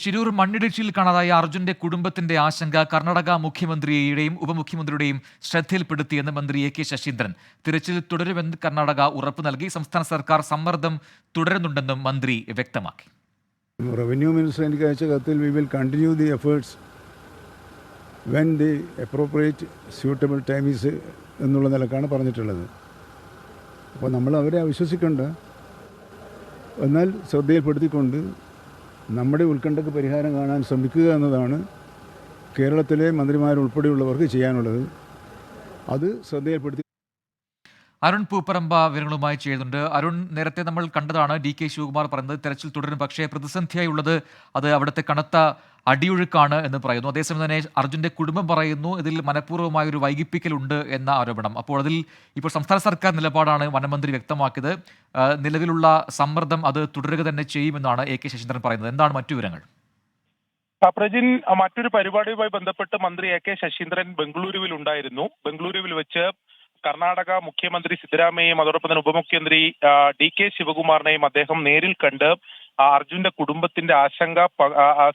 ശിരൂർ മണ്ണിടിച്ചിൽ കാണാതായ അർജുന്റെ കുടുംബത്തിന്റെ ആശങ്ക കർണാടക മുഖ്യമന്ത്രിയുടെയും ഉപമുഖ്യമന്ത്രിയുടെയും ശ്രദ്ധയിൽപ്പെടുത്തിയെന്ന് മന്ത്രി എ.കെ. ശശീന്ദ്രൻ. തിരച്ചിൽ തുടരുമെന്ന് കർണാടക ഉറപ്പ് നൽകി. സംസ്ഥാന സർക്കാർ സമ്മർദ്ദം തുടരുന്നുണ്ടെന്നും മന്ത്രി വ്യക്തമാക്കി. റവന്യൂ മിനിസ്റ്റർ എനിക്ക് അയച്ച കത്തിൽ we will continue the efforts when the appropriate suitable time is എന്നുള്ള നിലക്കാണ് പറഞ്ഞിട്ടുള്ളത്. അപ്പോൾ നമ്മൾ അവരെ അവിശ്വസിക്കേണ്ട, എന്നാൽ ശ്രദ്ധയിൽപ്പെടുത്തിക്കൊണ്ട് നമ്മുടെ ഉത്കണ്ഠക്ക് പരിഹാരം കാണാൻ ശ്രമിക്കുക എന്നതാണ് കേരളത്തിലെ മന്ത്രിമാരുൾപ്പെടെയുള്ളവർക്ക് ചെയ്യാനുള്ളത്. അത് ശ്രദ്ധയിൽപ്പെടുത്തി. അരുൺ പൂപ്പറമ്പ വിവരങ്ങളുമായി ചെയ്യുന്നുണ്ട്. അരുൺ, നേരത്തെ നമ്മൾ കണ്ടതാണ് DK ശിവകുമാർ പറയുന്നത് തെരച്ചിൽ തുടരും, പക്ഷേ പ്രതിസന്ധിയായുള്ളത് അത് അവിടുത്തെ കനത്ത അടിയൊഴുക്കാണ് എന്ന് പറയുന്നു. അതേസമയം തന്നെ അർജുന്റെ കുടുംബം പറയുന്നു ഇതിൽ മനഃപൂർവ്വമായ ഒരു വൈകിപ്പിക്കലുണ്ട് എന്ന ആരോപണം. അപ്പോൾ അതിൽ ഇപ്പോൾ സംസ്ഥാന സർക്കാർ നിലപാടാണ് വനമന്ത്രി വ്യക്തമാക്കിയത്. നിലവിലുള്ള സമ്മർദ്ദം അത് തുടരുക തന്നെ ചെയ്യുമെന്നാണ് A.K. ശശീന്ദ്രൻ പറയുന്നത്. എന്താണ് മറ്റു വിവരങ്ങൾ? പ്രജിൻ, മറ്റൊരു പരിപാടിയുമായി ബന്ധപ്പെട്ട് മന്ത്രി A.K. ശശീന്ദ്രൻ ബംഗളൂരുവിൽ ഉണ്ടായിരുന്നു. ബംഗളൂരുവിൽ വെച്ച് കർണാടക മുഖ്യമന്ത്രി സിദ്ധരാമയ്യയും അതോടൊപ്പം തന്നെ ഉപമുഖ്യമന്ത്രി DK ശിവകുമാറിനെയും അദ്ദേഹം നേരിൽ കണ്ട് അർജുന്റെ കുടുംബത്തിന്റെ ആശങ്ക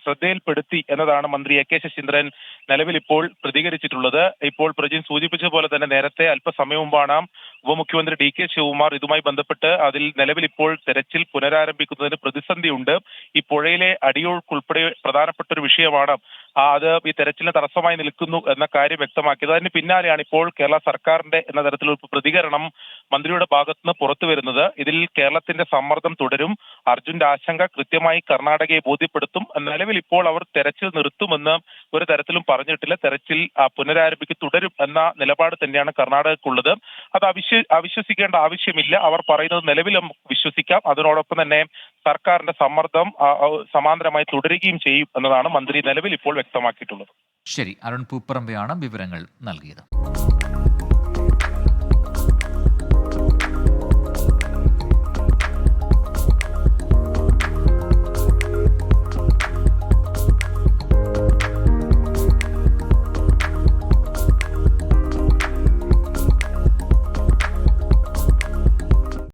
ശ്രദ്ധയിൽപ്പെടുത്തി എന്നതാണ് മന്ത്രി A.K. ശശീന്ദ്രൻ നിലവിൽ ഇപ്പോൾ പ്രതികരിച്ചിട്ടുള്ളത്. ഇപ്പോൾ പ്രജിൻ സൂചിപ്പിച്ച പോലെ തന്നെ നേരത്തെ അല്പസമയം മുമ്പാണ് ഉപമുഖ്യമന്ത്രി DK ശിവകുമാർ ഇതുമായി ബന്ധപ്പെട്ട് അതിൽ നിലവിൽ ഇപ്പോൾ തെരച്ചിൽ പുനരാരംഭിക്കുന്നതിന് പ്രതിസന്ധിയുണ്ട്. ഈ പുഴയിലെ അടിയൊഴുക്ക് ഉൾപ്പെടെ പ്രധാനപ്പെട്ട ഒരു വിഷയമാണ്. അത് ഈ തെരച്ചിലിന് തടസ്സമായി നിൽക്കുന്നു എന്ന കാര്യം വ്യക്തമാക്കിയത്. അതിന് പിന്നാലെയാണ് ഇപ്പോൾ കേരള സർക്കാരിന്റെ എന്ന തരത്തിലുള്ള പ്രതികരണം മന്ത്രിയുടെ ഭാഗത്തുനിന്ന് പുറത്തു വരുന്നത്. ഇതിൽ കേരളത്തിന്റെ സമ്മർദ്ദം തുടരും, അർജുന്റെ ആശങ്ക കൃത്യമായി കർണാടകയെ ബോധ്യപ്പെടുത്തും. നിലവിൽ ഇപ്പോൾ അവർ തെരച്ചിൽ നിർത്തുമെന്ന് ഒരു തരത്തിലും പറഞ്ഞിട്ടില്ല. തെരച്ചിൽ പുനരാരംഭിക്കും, തുടരും എന്ന നിലപാട് തന്നെയാണ് കർണാടകക്കുള്ളത്. അത് അവിശ്വസിക്കേണ്ട ആവശ്യമില്ല. അവർ പറയുന്നത് നിലവിലും വിശ്വസിക്കാം. അതിനോടൊപ്പം തന്നെ സർക്കാരിന്റെ സമ്മർദ്ദം സമാന്തരമായി തുടരുകയും ചെയ്യും എന്നതാണ് മന്ത്രി നിലവിൽ ഇപ്പോൾ വ്യക്തമാക്കിയിട്ടുള്ളത്. ശരി, അരുൺ പൂപ്പറമ്പയാണ് വിവരങ്ങൾ നൽകിയത്.